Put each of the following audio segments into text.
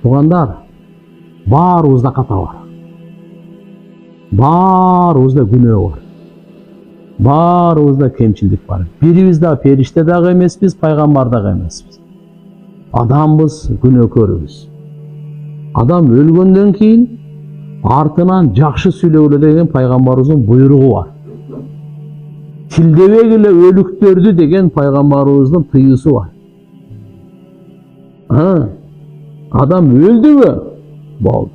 Туғандар, баарыбызда ката бар. Баарыбызда күнөө бар. Баарыбызда кемчилдик бар. Бирибиз да периште дагы эмеспиз, пайгамбар дагы эмеспиз. Адамбыз, күнөөкөрбүз. Адам өлгөндөн кийин артынан жакшы сүйлөгүлө деген пайгамбарыбыздын буйругу бар. Тилдебегиле өлүктөрдү деген пайгамбарыбыздын тыюусу бар. Адам өлдүбү? Болду.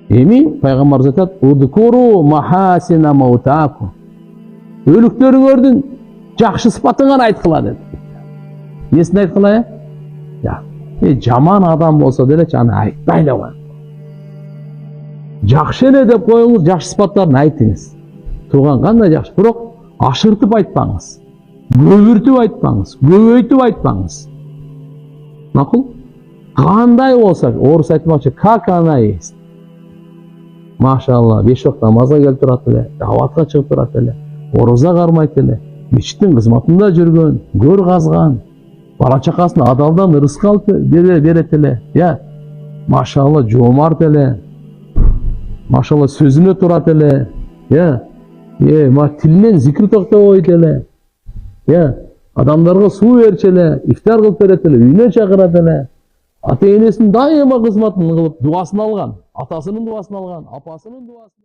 Эми пайгамбарыбыз айтат: "Удкуру махасина маутаку." Өлүктөрүңөрдүн жакшы сыпатыңан айткыла dedi. Несин айткыла? Жаман адам болсо деле аны айтпай эле кой. Жакшы эле деп коюңуз, жакшы сыпаттарын айтыңыз. Туган кандай жакшы, бирок ашыртып айтпаңыз. Көбүртүп айтпаңыз, көбөйтүп айтпаңыз. Макул? Кандай болсо, орус айтмакчы, как она есть. Машалла, 5 вакыт намазга келип турат эле, даватка чыгып турат эле, ороза кармайт эле, мечиттин кызматында жүргөн, көр казган, бала чакасына адалдан ырызык алып берет эле. Машалла, жоомарт эле. Машалла, сөзүнө турат эле. Тилинен зикир токтобойт эле. Адамдарга суу берчү эле, ифтар кылып берет эле, үйүнө чакырат эле. Ата энесинин дайыма кызматын кылып, дуасын алган, атасынын дуасын алган, апасынын дуасын